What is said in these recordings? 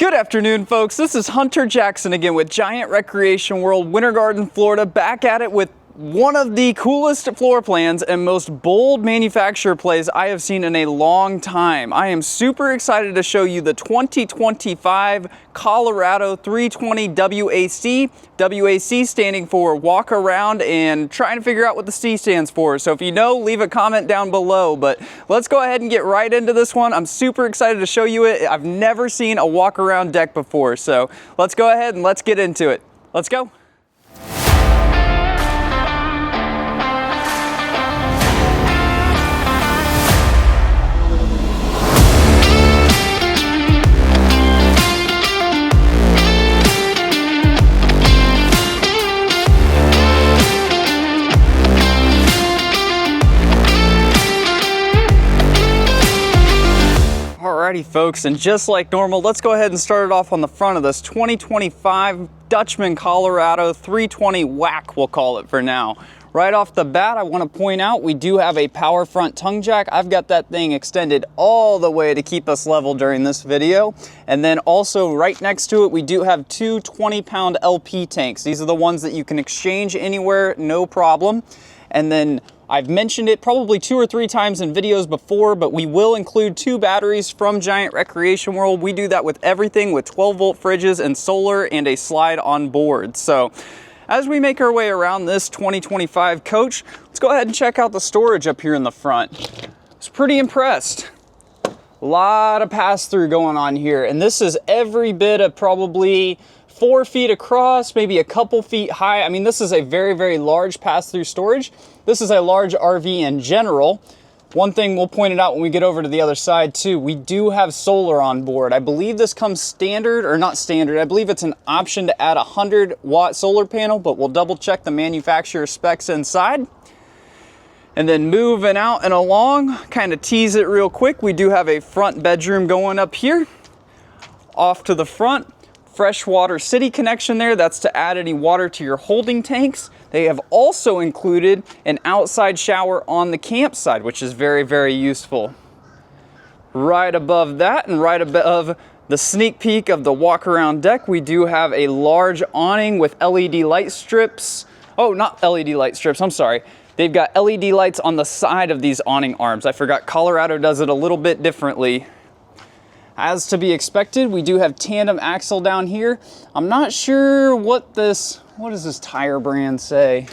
Good afternoon, folks. This is Hunter Jackson again with Giant Recreation World, Winter Garden, Florida, back at it with one of the coolest floor plans and most bold manufacturer plays I have seen in a long time. I am super excited to show you the 2025 Colorado 320 WAC. WAC standing for walk around, and trying to figure out what the C stands for. So if you know, leave a comment down below. But let's go ahead and get right into this one. I'm super excited to show you it. I've never seen a walk around deck before. So let's go ahead and let's get into it. Let's go. Alrighty folks, and just like normal, let's go ahead and start it off on the front of this 2025 Dutchman Colorado 320 WAC, we'll call it for now. Right off the bat, I want to point out we do have a power front tongue jack. I've got that thing extended all the way to keep us level during this video. And then also right next to it, we do have two 20-pound LP tanks. These are the ones that you can exchange anywhere, no problem. And then I've mentioned it probably 2 or 3 times in videos before, but we will include 2 batteries from Giant Recreation World. We do that with everything, with 12-volt fridges and solar and a slide on board. So as we make our way around this 2025 coach, let's go ahead and check out the storage up here in the front. I was pretty impressed. A lot of pass-through going on here, and this is every bit of probably 4 feet across, maybe a couple feet high. I mean, this is a very, very large pass-through storage. This is a large RV in general. One thing we'll point it out when we get over to the other side too, we do have solar on board. I believe this comes standard, or not standard, I believe it's an option to add a 100-watt solar panel, but we'll double check the manufacturer specs inside. And then moving out and along, kind of tease it real quick, we do have a front bedroom going up here. Off to the front, freshwater city connection there. That's to add any water to your holding tanks. They have also included an outside shower on the campsite, which is very, very useful. Right above that and right above the sneak peek of the walk around deck, we do have a large awning with LED light strips. Oh, not LED light strips, I'm sorry. They've got LED lights on the side of these awning arms. I forgot Colorado does it a little bit differently. As to be expected, we do have tandem axle down here. I'm not sure what does this tire brand say?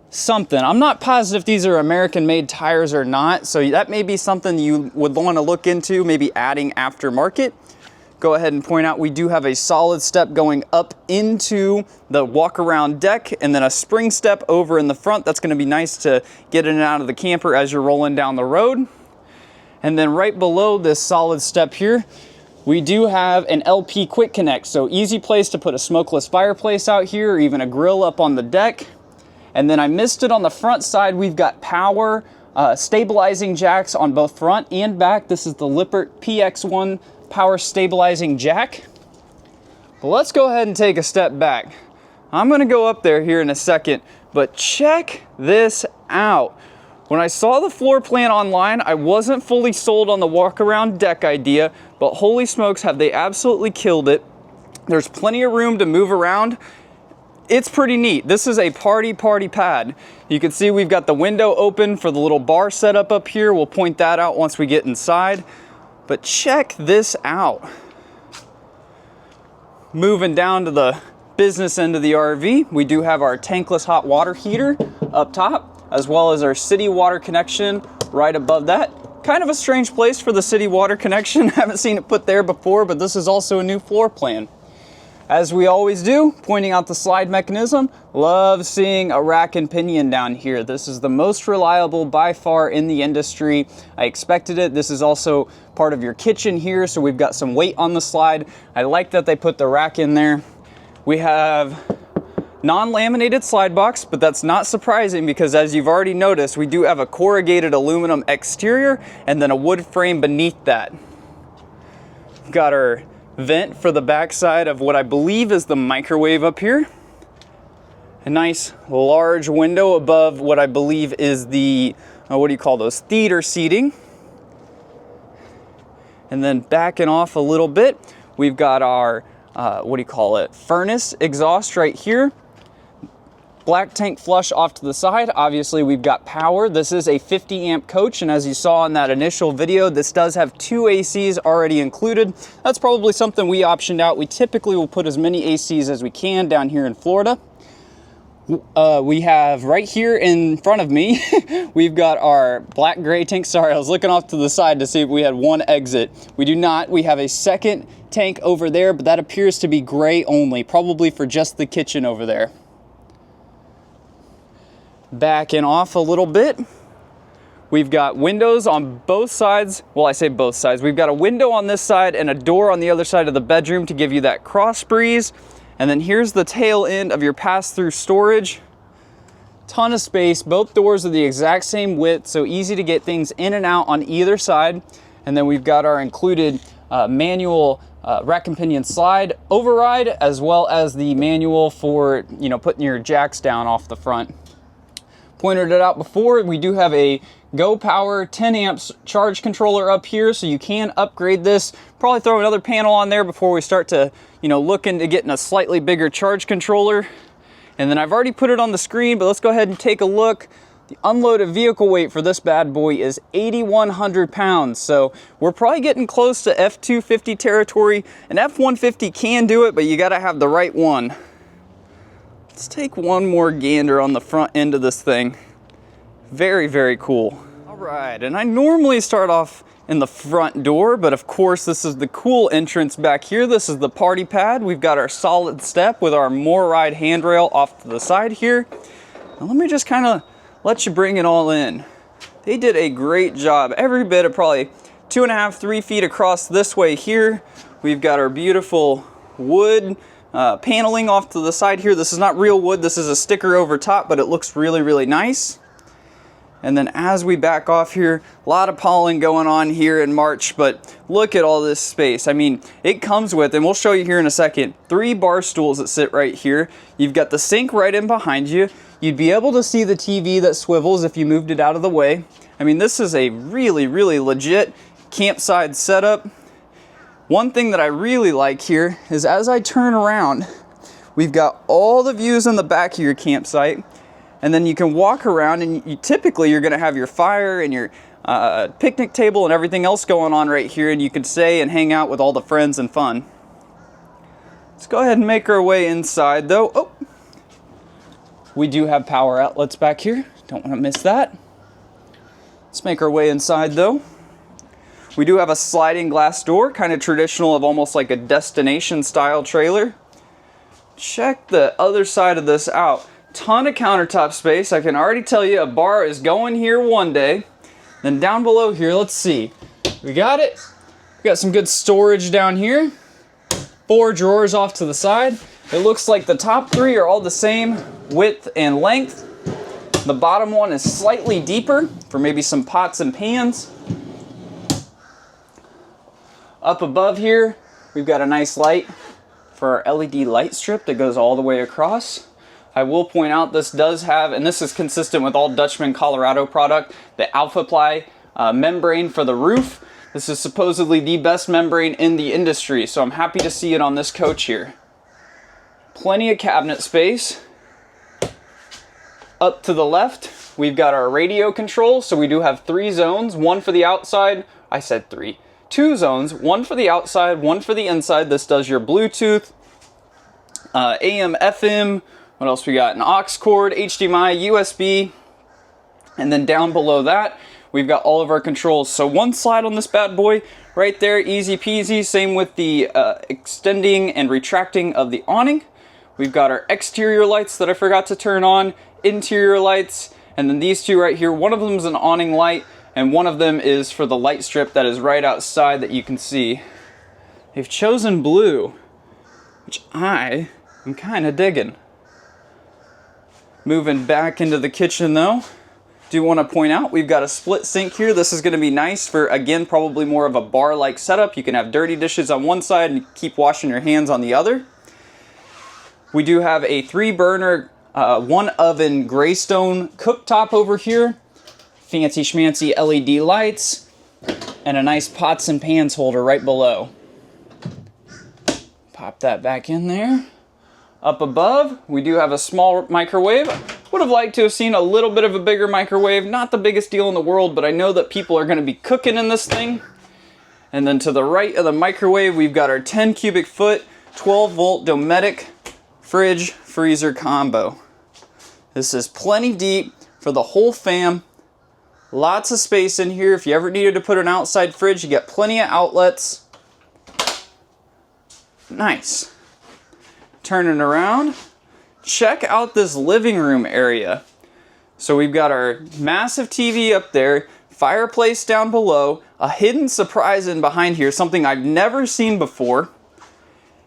Something. I'm not positive if these are American-made tires or not, so that may be something you would want to look into, maybe adding aftermarket. Go ahead and point out we do have a solid step going up into the walk-around deck, and then a spring step over in the front. That's going to be nice to get in and out of the camper as you're rolling down the road. And then right below this solid step here, we do have an LP quick connect. So easy place to put a smokeless fireplace out here, or even a grill up on the deck. And then I missed it on the front side. We've got power stabilizing jacks on both front and back. This is the Lippert PX1 power stabilizing jack. But let's go ahead and take a step back. I'm gonna go up there here in a second, but check this out. When I saw the floor plan online, I wasn't fully sold on the walk-around deck idea, but holy smokes, have they absolutely killed it. There's plenty of room to move around. It's pretty neat. This is a party pad. You can see we've got the window open for the little bar setup up here. We'll point that out once we get inside. But check this out. Moving down to the business end of the RV, we do have our tankless hot water heater up top, as well as our city water connection right above that. Kind of a strange place for the city water connection. Haven't seen it put there before, but this is also a new floor plan. As we always do, pointing out the slide mechanism. Love seeing a rack and pinion down here. This is the most reliable by far in the industry. I expected it. This is also part of your kitchen here, so we've got some weight on the slide. I like that they put the rack in there. We have non-laminated slide box, but that's not surprising because as you've already noticed, we do have a corrugated aluminum exterior and then a wood frame beneath that. We've got our vent for the backside of what I believe is the microwave up here. A nice large window above what I believe is the, what do you call those, theater seating. And then backing off a little bit, we've got our, furnace exhaust right here. Black tank flush off to the side. Obviously, we've got power. This is a 50 amp coach, and as you saw in that initial video, this does have 2 ACs already included. That's probably something we optioned out. We typically will put as many ACs as we can down here in Florida. We have right here in front of me, we've got our black gray tank. Sorry, I was looking off to the side to see if we had one exit. We do not. We have a second tank over there, but that appears to be gray only, probably for just the kitchen over there. Backing off a little bit, we've got windows on both sides. Well, I say both sides. We've got a window on this side and a door on the other side of the bedroom to give you that cross breeze. And then here's the tail end of your pass-through storage. Ton of space. Both doors are the exact same width, so easy to get things in and out on either side. And then we've got our included manual rack and pinion slide override, as well as the manual for, you know, putting your jacks down off the front. Pointed it out before, we do have a Go Power 10 amps charge controller up here, so you can upgrade this. Probably throw another panel on there before we start to, you know, look into getting a slightly bigger charge controller. And then I've already put it on the screen, but let's go ahead and take a look. The unloaded vehicle weight for this bad boy is 8,100 pounds, so we're probably getting close to F-250 territory. An F-150 can do it, but you gotta have the right one. Let's take one more gander on the front end of this thing. Very, very cool. All right, and I normally start off in the front door, but of course this is the cool entrance back here. This is the party pad. We've got our solid step with our MORryde handrail off to the side here. Now let me just kind of let you bring it all in. They did a great job. Every bit of probably 2.5, 3 feet across this way here. We've got our beautiful wood paneling off to the side here. This is not real wood, this is a sticker over top, but it looks really, really nice. And then as we back off here, a lot of pollen going on here in March, but look at all this space. I mean, it comes with, and we'll show you here in a second, 3 bar stools that sit right here. You've got the sink right in behind you. You'd be able to see the TV that swivels if you moved it out of the way. I mean, this is a really, really legit campsite setup. One thing that I really like here is as I turn around, we've got all the views in the back of your campsite, and then you can walk around and you're gonna have your fire and your picnic table and everything else going on right here, and you can stay and hang out with all the friends and fun. Let's go ahead and make our way inside though. Oh, we do have power outlets back here. Don't wanna miss that. Let's make our way inside though. We do have a sliding glass door, kind of traditional of almost like a destination style trailer. Check the other side of this out. Ton of countertop space. I can already tell you a bar is going here one day. Then down below here, let's see. We got it. We got some good storage down here. 4 drawers off to the side. It looks like the top 3 are all the same width and length. The bottom one is slightly deeper for maybe some pots and pans. Up above here, we've got a nice light for our LED light strip that goes all the way across. I will point out this does have, and this is consistent with all Dutchman Colorado product, the Alpha Ply membrane for the roof. This is supposedly the best membrane in the industry, so I'm happy to see it on this coach here. Plenty of cabinet space. Up to the left, we've got our radio control, so we do have 3 zones, one for the outside. I said 3. 2 zones, one for the outside, one for the inside. This does your Bluetooth, AM, FM, what else we got? An aux cord, HDMI, USB, and then down below that, we've got all of our controls. So one slide on this bad boy, right there, easy peasy. Same with the extending and retracting of the awning. We've got our exterior lights that I forgot to turn on, interior lights, and then these 2 right here. One of them is an awning light, and one of them is for the light strip that is right outside that you can see. They've chosen blue, which I am kind of digging. Moving back into the kitchen though, do want to point out we've got a split sink here. This is going to be nice for, again, probably more of a bar-like setup. You can have dirty dishes on one side and keep washing your hands on the other. We do have a 3-burner, 1-oven Greystone cooktop over here. Fancy schmancy LED lights. and a nice pots and pans holder right below. Pop that back in there. Up above, we do have a small microwave. Would have liked to have seen a little bit of a bigger microwave. Not the biggest deal in the world, but I know that people are going to be cooking in this thing. And then to the right of the microwave, we've got our 10 cubic foot, 12 volt Dometic fridge freezer combo. This is plenty deep for the whole fam. Lots of space in here. If you ever needed to put an outside fridge, you get plenty of outlets. Nice. Turning around, check out this living room area. So we've got our massive TV up there, fireplace down below, a hidden surprise in behind here, something I've never seen before.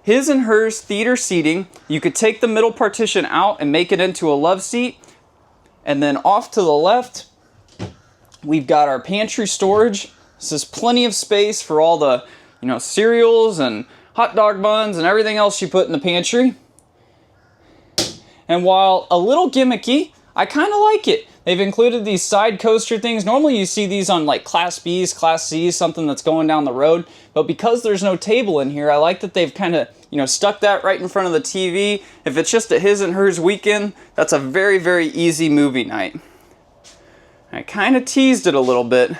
His and hers theater seating. You could take the middle partition out and make it into a love seat. And then off to the left, we've got our pantry storage. This is plenty of space for all the, cereals and hot dog buns and everything else you put in the pantry. And while a little gimmicky, I kind of like it. They've included these side coaster things. Normally you see these on like Class B's, Class C's, something that's going down the road. But because there's no table in here, I like that they've kind of, stuck that right in front of the TV. If it's just a his and hers weekend, that's a very, very easy movie night. I kind of teased it a little bit,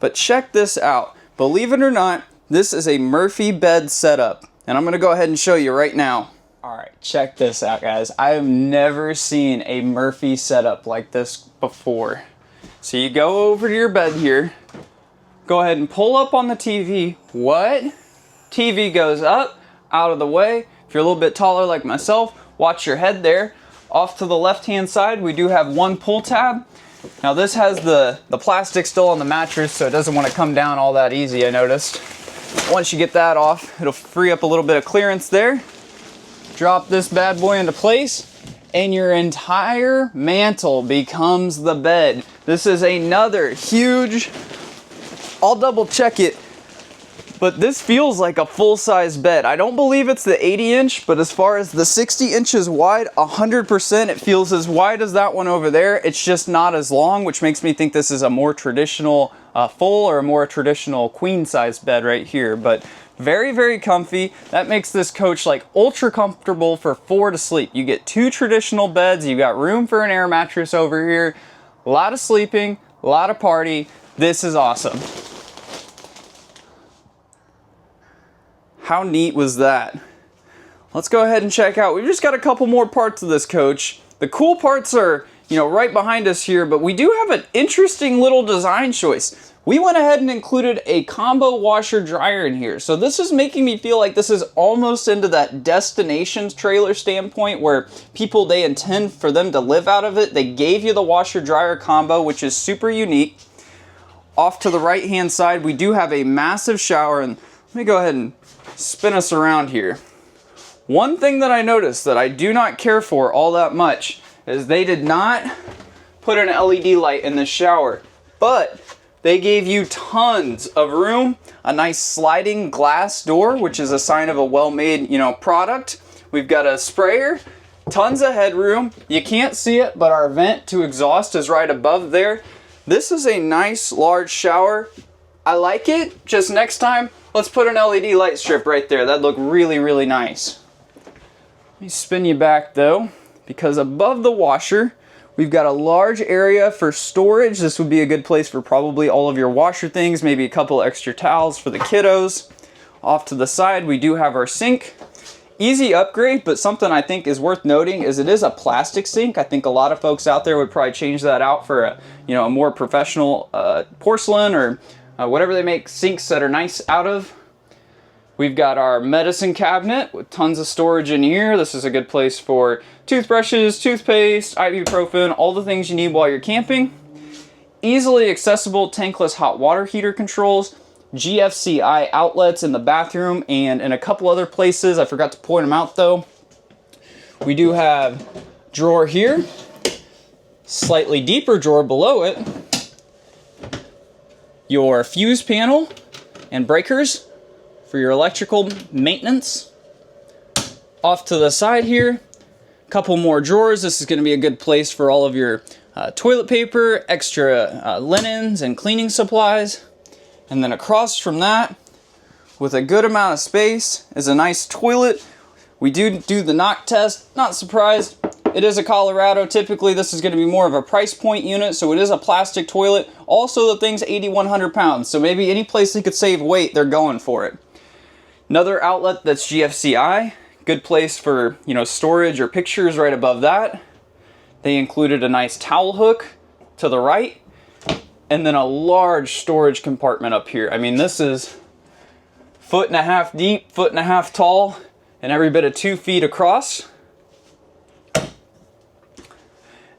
but check this out. Believe it or not, this is a Murphy bed setup, and I'm going to go ahead and show you right now. All right, check this out, guys. I have never seen a Murphy setup like this before. So you go over to your bed here, go ahead and pull up on the TV. What? TV goes up, out of the way. If you're a little bit taller like myself, watch your head there. Off to the left-hand side, we do have one pull tab. Now this has the plastic still on the mattress, so it doesn't want to come down all that easy, I noticed. Once you get that off, it'll free up a little bit of clearance there. Drop this bad boy into place, and your entire mantle becomes the bed. This is another huge, I'll double check it, but this feels like a full-size bed. I don't believe it's the 80-inch, but as far as the 60 inches wide, 100% it feels as wide as that one over there. It's just not as long, which makes me think this is a more traditional full or a more traditional queen-size bed right here. But very, very comfy. That makes this coach like ultra comfortable for 4 to sleep. You get 2 traditional beds. You got room for an air mattress over here. A lot of sleeping, a lot of party. This is awesome. How neat was that? Let's go ahead and check out. We've just got a couple more parts of this coach. The cool parts are, right behind us here, but we do have an interesting little design choice. We went ahead and included a combo washer dryer in here. So this is making me feel like this is almost into that destination trailer standpoint where people, they intend for them to live out of it. They gave you the washer dryer combo, which is super unique. Off to the right hand side, we do have a massive shower, and let me go ahead and spin us around here. One thing that I noticed that I do not care for all that much is they did not put an LED light in the shower, but they gave you tons of room, a nice sliding glass door, which is a sign of a well-made, product. We've got a sprayer, tons of headroom. You can't see it, but our vent to exhaust is right above there. This is a nice large shower. I like it. Just next time, let's put an LED light strip right there. That'd look really, really nice. Let me spin you back though, because above the washer, we've got a large area for storage. This would be a good place for probably all of your washer things, maybe a couple extra towels for the kiddos. Off to the side, we do have our sink. Easy upgrade, but something I think is worth noting is it is a plastic sink. I think a lot of folks out there would probably change that out for a more professional porcelain or whatever they make sinks that are nice out of. We've got our medicine cabinet with tons of storage in here. This is a good place for toothbrushes, toothpaste, ibuprofen, all the things you need while you're camping. Easily accessible tankless hot water heater controls, GFCI outlets in the bathroom and in a couple other places. I forgot to point them out though. We do have drawer here, slightly deeper drawer below it, your fuse panel and breakers for your electrical maintenance. Off to the side here, a couple more drawers. This is going to be a good place for all of your toilet paper, extra linens and cleaning supplies. And then across from that, with a good amount of space, is a nice toilet. We do the knock test, not surprised. It is a Colorado. Typically, this is going to be more of a price point unit, so it is a plastic toilet. Also, the thing's 8,100 pounds, so maybe any place they could save weight, they're going for it. Another outlet that's GFCI. Good place for, you know, storage or pictures right above that. They included a nice towel hook to the right, and then a large storage compartment up here. I mean, this is 1.5 feet deep, 1.5 feet tall, and every bit of 2 feet across.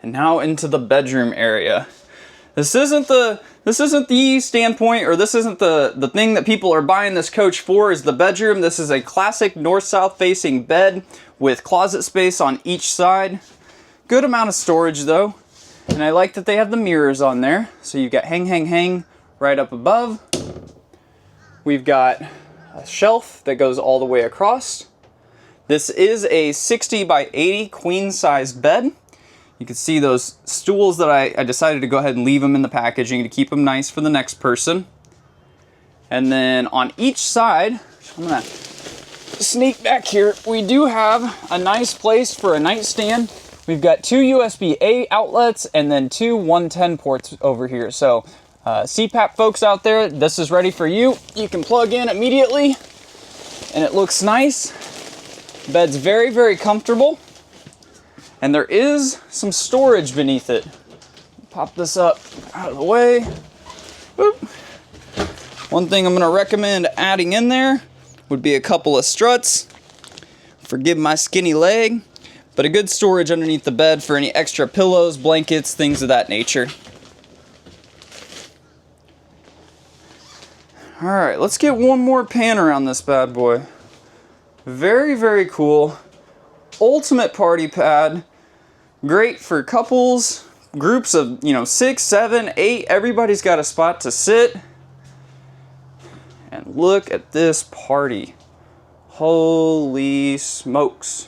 And now into the bedroom area. This isn't the standpoint, or this isn't the thing that people are buying this coach for, is the bedroom. This is a classic north-south facing bed with closet space on each side. Good amount of storage though. And I like that they have the mirrors on there. So you've got hang right up above. We've got a shelf that goes all the way across. This is a 60 by 80 queen size bed. You can see those stools that I decided to go ahead and leave them in the packaging to keep them nice for the next person. And then on each side, I'm gonna sneak back here, we do have a nice place for a nightstand. We've got 2 USB-A outlets and then 2 110 ports over here. So CPAP folks out there, this is ready for you. You can plug in immediately and it looks nice. Bed's very, very comfortable. And there is some storage beneath it. Pop this up out of the way. Boop. One thing I'm gonna recommend adding in there would be a couple of struts. Forgive my skinny leg. But a good storage underneath the bed for any extra pillows, blankets, things of that nature. All right, let's get one more pan around this bad boy. Very, very cool. Ultimate party pad. Great for couples, groups of, 6, 7, 8. Everybody's got a spot to sit. And look at this party. Holy smokes.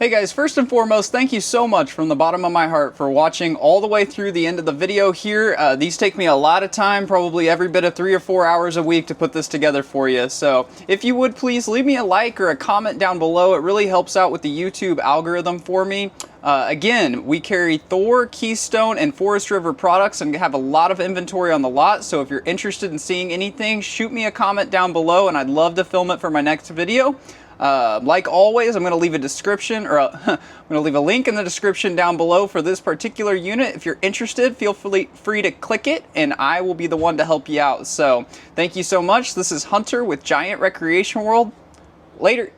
Hey guys, first and foremost, thank you so much from the bottom of my heart for watching all the way through the end of the video here. These take me a lot of time, probably every bit of 3 or 4 hours a week to put this together for you. So if you would please leave me a like or a comment down below. It really helps out with the YouTube algorithm for me. Again, we carry Thor, Keystone, and Forest River products and have a lot of inventory on the lot. So if you're interested in seeing anything, shoot me a comment down below and I'd love to film it for my next video. Like always, I'm going to leave a description, or I'm going to leave a link in the description down below for this particular unit. If you're interested, feel free to click it and I will be the one to help you out. So thank you so much. This is Hunter with Giant Recreation World. Later.